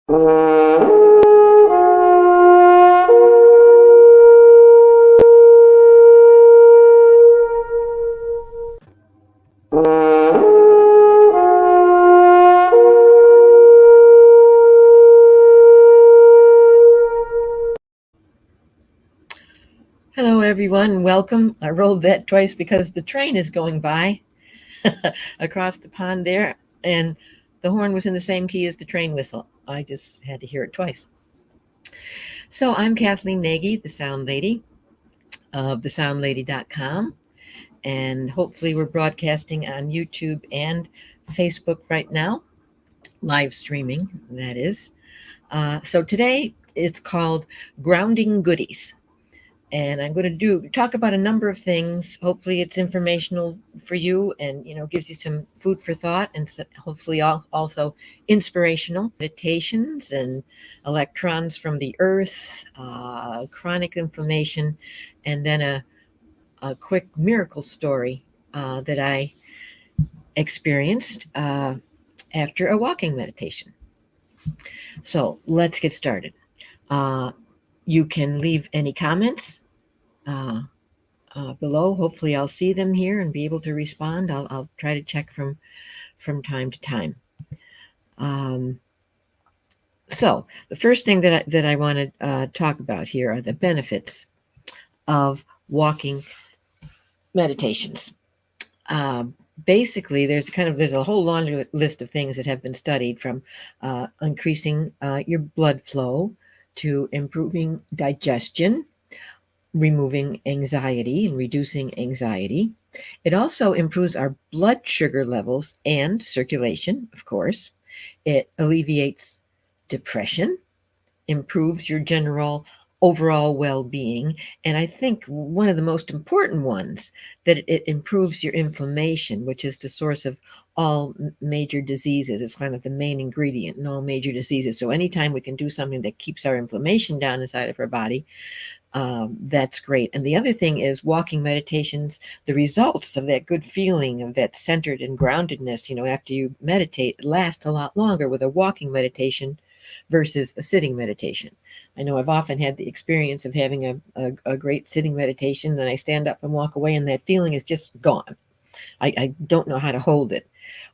Hello, everyone. Welcome. I rolled that twice because the train is going by across the pond there, and the horn was in the same key as the train whistle. I just had to hear it twice. So I'm Kathleen Nagy, the Sound Lady of thesoundlady.com, and hopefully we're broadcasting on YouTube and Facebook right now, live streaming, that is. So today it's called Grounding Goodies. And I'm going to talk about a number of things. Hopefully it's informational for you and, gives you some food for thought, and hopefully also inspirational meditations and electrons from the earth, chronic inflammation, and then a quick miracle story that I experienced after a walking meditation. So let's get started. You can leave any comments below. Hopefully I'll see them here and be able to respond. I'll try to check from time to time. So the first thing that I want to talk about here are the benefits of walking meditations. Basically, there's a whole laundry list of things that have been studied, from increasing your blood flow to improving digestion, removing anxiety and reducing anxiety. It also improves our blood sugar levels and circulation, of course. It alleviates depression, improves your general overall well-being, and I think one of the most important ones, that it improves your inflammation, which is the source of all major diseases. It's kind of the main ingredient in all major diseases. So anytime we can do something that keeps our inflammation down inside of our body, that's great. And the other thing is, walking meditations, the results of that good feeling, of that centered and groundedness, after you meditate, last a lot longer with a walking meditation versus a sitting meditation. I know I've often had the experience of having a great sitting meditation, then I stand up and walk away and that feeling is just gone. I don't know how to hold it.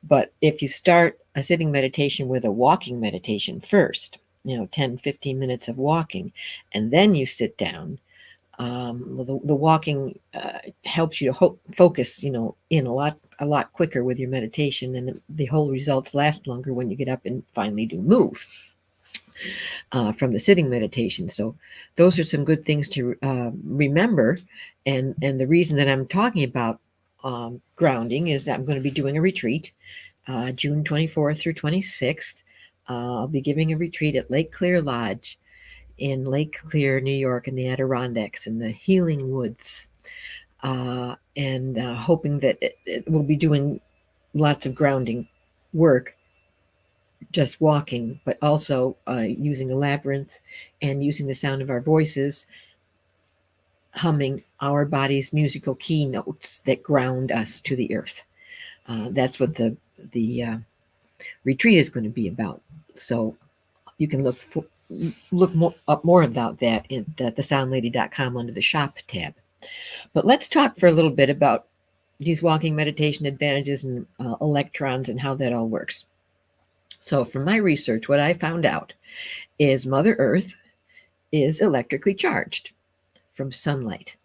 But if you start a sitting meditation with a walking meditation first, 10, 15 minutes of walking, and then you sit down, the walking helps you to focus, in a lot quicker with your meditation, and the whole results last longer when you get up and finally do move from the sitting meditation. So those are some good things to remember. And the reason that I'm talking about grounding is that I'm going to be doing a retreat June 24th through 26th. I'll be giving a retreat at Lake Clear Lodge in Lake Clear, New York, in the Adirondacks, in the Healing Woods, and hoping that we'll be doing lots of grounding work, just walking, but also using a labyrinth and using the sound of our voices, humming our body's musical keynotes that ground us to the earth. That's what the retreat is going to be about. So you can look up more about that at thesoundlady.com under the shop tab. But let's talk for a little bit about these walking meditation advantages and electrons and how that all works. So from my research, what I found out is Mother Earth is electrically charged from sunlight.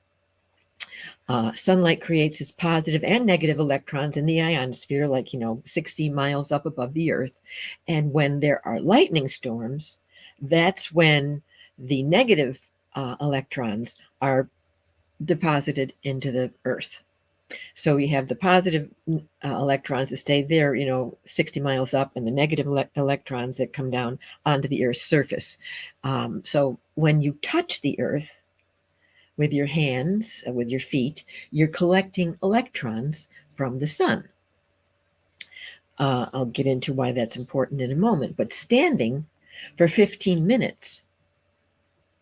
Sunlight creates its positive and negative electrons in the ionosphere, 60 miles up above the earth. And when there are lightning storms, that's when the negative electrons are deposited into the earth. So we have the positive electrons that stay there, 60 miles up, and the negative electrons that come down onto the earth's surface. So when you touch the earth with your hands, with your feet, you're collecting electrons from the sun. I'll get into why that's important in a moment. But standing for 15 minutes,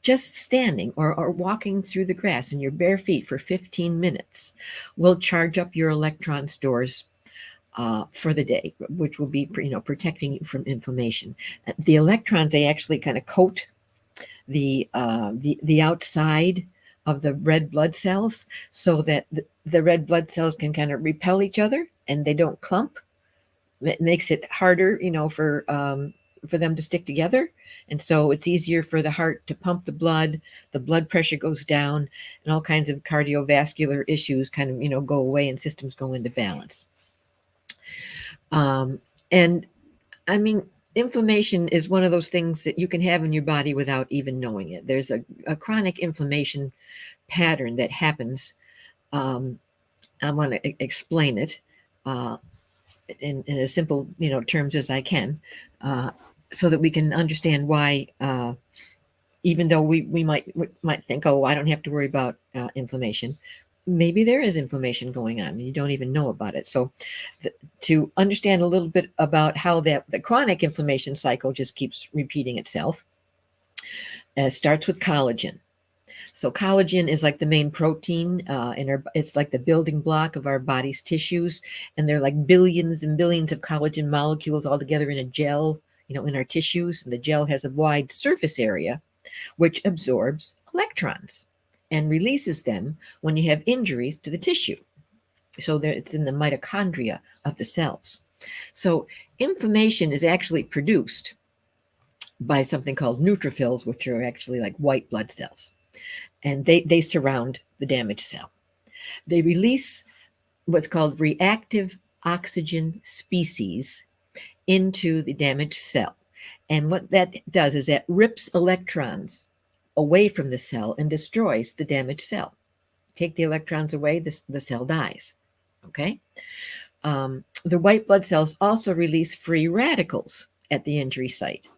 just standing or walking through the grass in your bare feet for 15 minutes will charge up your electron stores for the day, which will be, protecting you from inflammation. The electrons, they actually kind of coat the outside of the red blood cells, so that the red blood cells can kind of repel each other and they don't clump. It makes it harder, for them to stick together, and so it's easier for the heart to pump the blood. The blood pressure goes down, and all kinds of cardiovascular issues kind of, go away, and systems go into balance. And I mean, inflammation is one of those things that you can have in your body without even knowing it. There's a chronic inflammation pattern that happens. I want to explain it in as simple, terms as I can, so that we can understand why. Even though we might think, oh, I don't have to worry about inflammation. Maybe there is inflammation going on and you don't even know about it. So to understand a little bit about how the chronic inflammation cycle just keeps repeating itself, starts with collagen. So collagen is like the main protein it's like the building block of our body's tissues, and there are like billions and billions of collagen molecules all together in a gel, in our tissues, and the gel has a wide surface area which absorbs electrons and releases them when you have injuries to the tissue. So there, it's in the mitochondria of the cells. So inflammation is actually produced by something called neutrophils, which are actually like white blood cells, and they surround the damaged cell. They release what's called reactive oxygen species into the damaged cell. And what that does is that rips electrons away from the cell and destroys the damaged cell. Take the electrons away, the cell dies. Okay? The white blood cells also release free radicals at the injury site,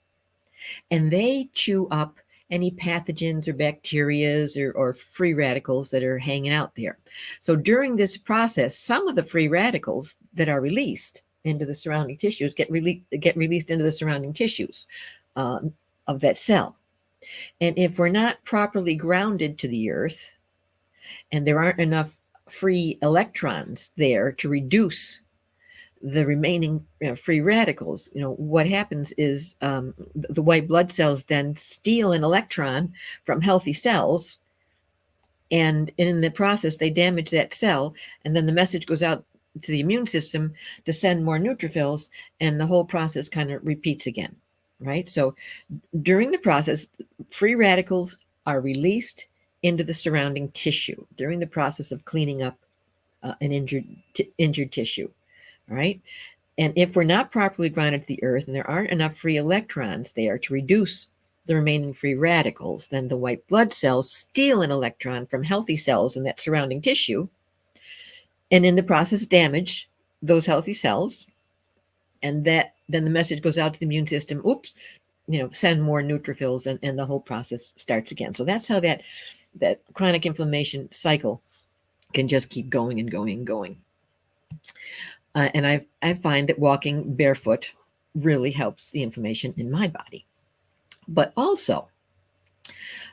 and they chew up any pathogens or bacterias or free radicals that are hanging out there. So during this process, some of the free radicals that are released into the surrounding tissues get released into the surrounding tissues of that cell. And if we're not properly grounded to the earth, and there aren't enough free electrons there to reduce the remaining free radicals, what happens is the white blood cells then steal an electron from healthy cells, and in the process they damage that cell, and then the message goes out to the immune system to send more neutrophils, and the whole process kind of repeats again, right? So during the process, free radicals are released into the surrounding tissue during the process of cleaning up an injured tissue, right? And if we're not properly grounded to the earth and there aren't enough free electrons there to reduce the remaining free radicals, then the white blood cells steal an electron from healthy cells in that surrounding tissue, and in the process damage those healthy cells, and that then the message goes out to the immune system, oops, send more neutrophils, and the whole process starts again. So that's how that chronic inflammation cycle can just keep going and going and going. And I find that walking barefoot really helps the inflammation in my body. But also,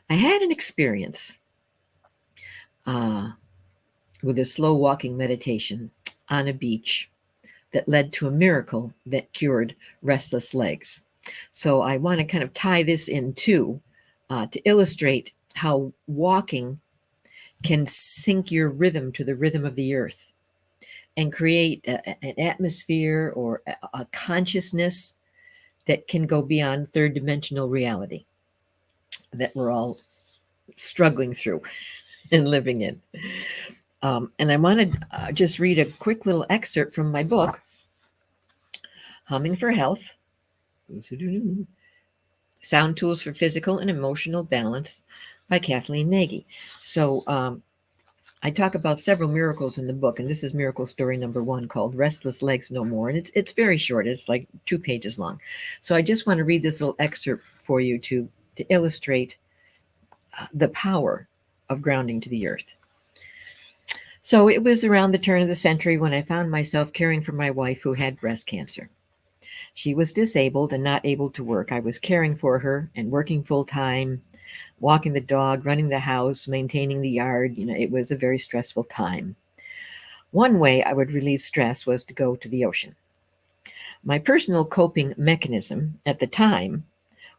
I had an experience with a slow walking meditation on a beach that led to a miracle that cured restless legs. So I want to kind of tie this in too, to illustrate how walking can sync your rhythm to the rhythm of the earth and create an atmosphere or a consciousness that can go beyond third dimensional reality that we're all struggling through and living in. And I want to just read a quick little excerpt from my book, Humming for Health, Sound Tools for Physical and Emotional Balance by Kathleen Nagy. So I talk about several miracles in the book, and this is miracle story number 1, called Restless Legs No More. And it's very short. It's like 2 pages long. So I just want to read this little excerpt for you to illustrate the power of grounding to the earth. So it was around the turn of the century when I found myself caring for my wife who had breast cancer. She was disabled and not able to work. I was caring for her and working full time, walking the dog, running the house, maintaining the yard. It was a very stressful time. One way I would relieve stress was to go to the ocean. My personal coping mechanism at the time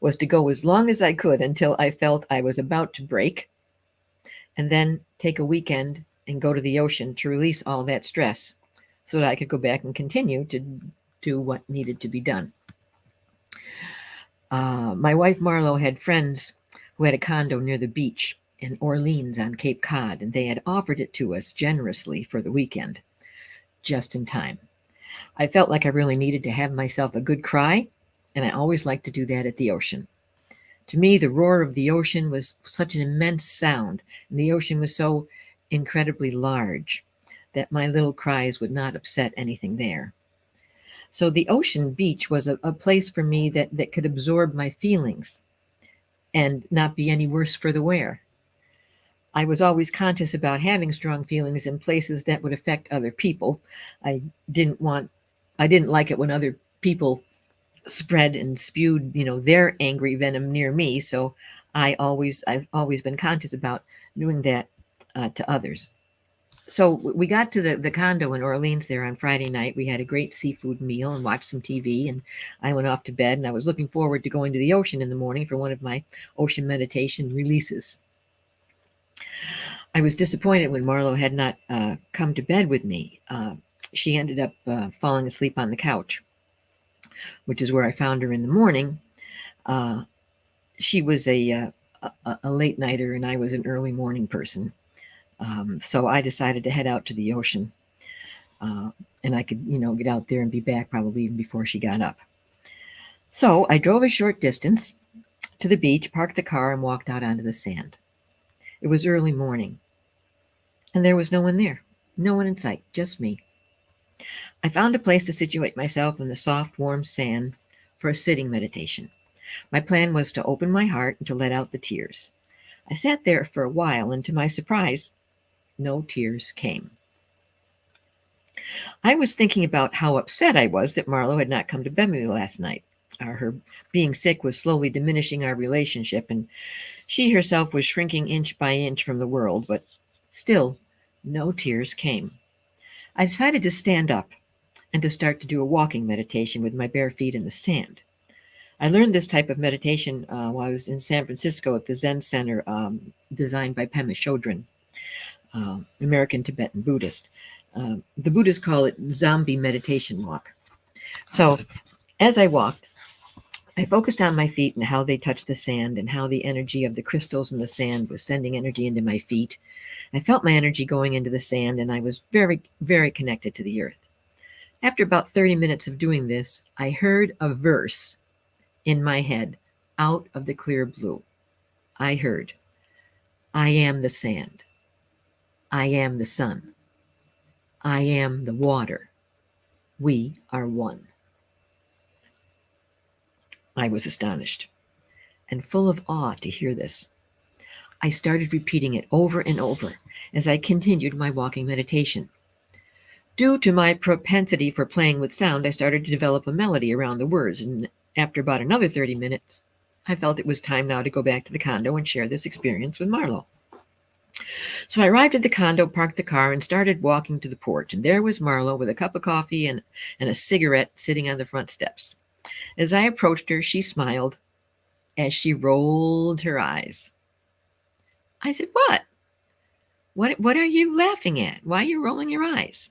was to go as long as I could until I felt I was about to break, and then take a weekend and go to the ocean to release all that stress so that I could go back and continue to do what needed to be done. My wife Marlo had friends who had a condo near the beach in Orleans on Cape Cod, and they had offered it to us generously for the weekend, just in time. I felt like I really needed to have myself a good cry, and I always liked to do that at the ocean. To me, the roar of the ocean was such an immense sound, and the ocean was so incredibly large that my little cries would not upset anything there. So the ocean beach was a place for me that could absorb my feelings and not be any worse for the wear. I was always conscious about having strong feelings in places that would affect other people. I didn't want, I didn't like it when other people spread and spewed, their angry venom near me. So I've always been conscious about doing that to others. So we got to the condo in Orleans there on Friday night. We had a great seafood meal and watched some TV, and I went off to bed, and I was looking forward to going to the ocean in the morning for one of my ocean meditation releases. I was disappointed when Marlo had not come to bed with me. She ended up falling asleep on the couch, which is where I found her in the morning. She was a late nighter, and I was an early morning person. So I decided to head out to the ocean, and I could, get out there and be back probably even before she got up. So I drove a short distance to the beach, parked the car, and walked out onto the sand. It was early morning, and there was no one there, no one in sight, just me. I found a place to situate myself in the soft, warm sand for a sitting meditation. My plan was to open my heart and to let out the tears. I sat there for a while, and to my surprise, no tears came. I was thinking about how upset I was that Marlo had not come to bed with me last night. Her being sick was slowly diminishing our relationship, and she herself was shrinking inch by inch from the world, but still, no tears came. I decided to stand up and to start to do a walking meditation with my bare feet in the sand. I learned this type of meditation while I was in San Francisco at the Zen Center designed by Pema Chodron, American Tibetan Buddhist. The Buddhists call it zombie meditation walk. So as I walked, I focused on my feet and how they touched the sand and how the energy of the crystals in the sand was sending energy into my feet. I felt my energy going into the sand, and I was very, very connected to the earth. After about 30 minutes of doing this, I heard a verse in my head out of the clear blue. I heard, I am the sand. I am the sun. I am the water. We are one. I was astonished and full of awe to hear this. I started repeating it over and over as I continued my walking meditation. Due to my propensity for playing with sound, I started to develop a melody around the words, and after about another 30 minutes, I felt it was time now to go back to the condo and share this experience with Marlo. So I arrived at the condo, parked the car, and started walking to the porch, and there was Marlo with a cup of coffee and a cigarette sitting on the front steps. As I approached her, she smiled as she rolled her eyes. I said, What are you laughing at? Why are you rolling your eyes?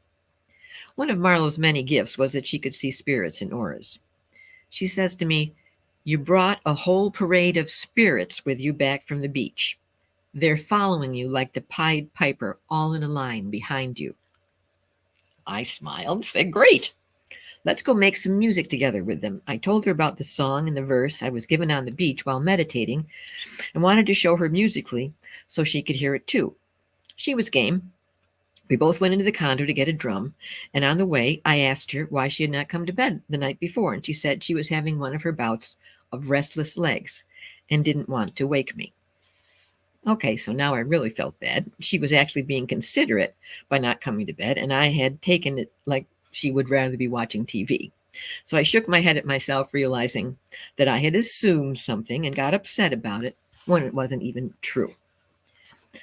One of Marlo's many gifts was that she could see spirits and auras. She says to me, you brought a whole parade of spirits with you back from the beach. They're following you like the Pied Piper, all in a line behind you. I smiled and said, great. Let's go make some music together with them. I told her about the song and the verse I was given on the beach while meditating and wanted to show her musically so she could hear it too. She was game. We both went into the condo to get a drum, and on the way, I asked her why she had not come to bed the night before, and she said she was having one of her bouts of restless legs and didn't want to wake me. Okay, so now I really felt bad. She was actually being considerate by not coming to bed, and I had taken it like she would rather be watching TV. So I shook my head at myself, realizing that I had assumed something and got upset about it when it wasn't even true.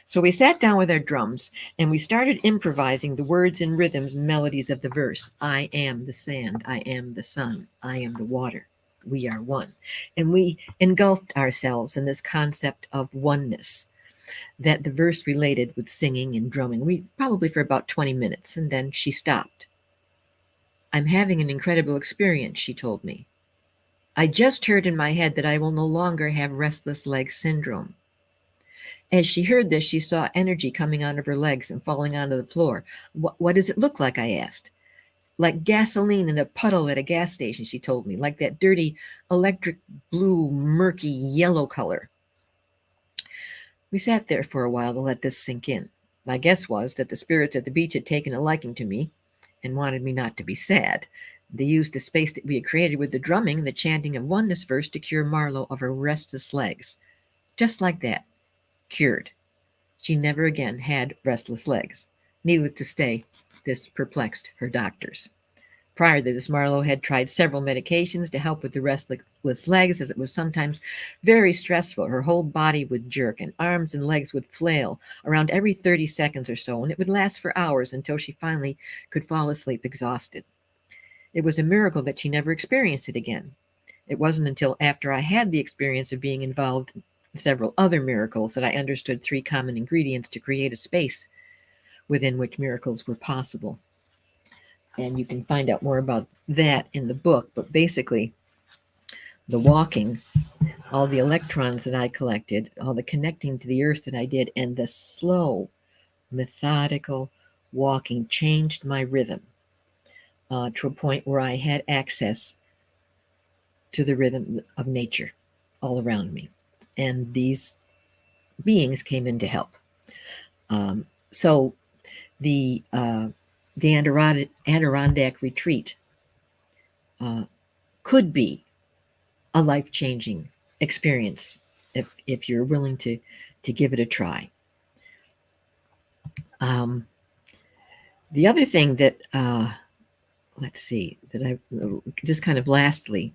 So we sat down with our drums and we started improvising the words and rhythms and melodies of the verse. I am the sand, I am the sun, I am the water, we are one. And we engulfed ourselves in this concept of oneness that the verse related with singing and drumming. We probably for about 20 minutes, and then she stopped. I'm having an incredible experience, she told me. I just heard in my head that I will no longer have restless leg syndrome. As she heard this, she saw energy coming out of her legs and falling onto the floor. What does it look like? I asked. Like gasoline in a puddle at a gas station, she told me, like that dirty electric blue, murky yellow color. We sat there for a while to let this sink in. My guess was that the spirits at the beach had taken a liking to me and wanted me not to be sad. They used the space that we had created with the drumming and the chanting of oneness verse to cure Marlowe of her restless legs. Just like that. Cured. She never again had restless legs. Needless to say, this perplexed her doctors. Prior to this, Marlowe had tried several medications to help with the restless legs, as it was sometimes very stressful. Her whole body would jerk, and arms and legs would flail around every 30 seconds or so, and it would last for hours until she finally could fall asleep exhausted. It was a miracle that she never experienced it again. It wasn't until after I had the experience of being involved in several other miracles that I understood 3 common ingredients to create a space within which miracles were possible. And you can find out more about that in the book. But basically, the walking, all the electrons that I collected, all the connecting to the earth that I did, and the slow, methodical walking changed my rhythm to a point where I had access to the rhythm of nature all around me. And these beings came in to help. So the Adirondack retreat could be a life-changing experience if you're willing to give it a try. The other thing that let's see, that I just kind of lastly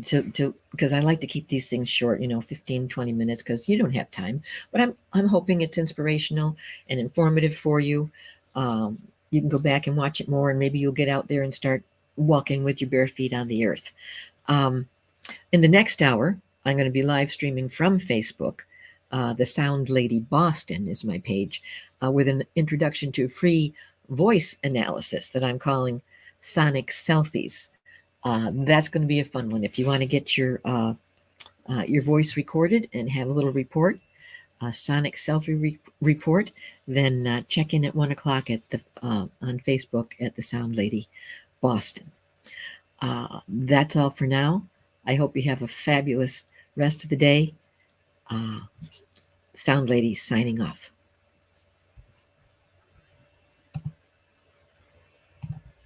to because I like to keep these things short, 15, 20 minutes, because you don't have time, but I'm hoping it's inspirational and informative for you. You can go back and watch it more, and maybe you'll get out there and start walking with your bare feet on the earth. In the next hour, I'm going to be live streaming from Facebook. The Sound Lady Boston is my page, with an introduction to free voice analysis that I'm calling Sonic Selfies. That's going to be a fun one. If you want to get your voice recorded and have a little report, Sonic Selfie report, then check in at 1 o'clock at the on Facebook at the Sound Lady Boston. That's all for now. I hope you have a fabulous rest of the day. Sound Lady signing off.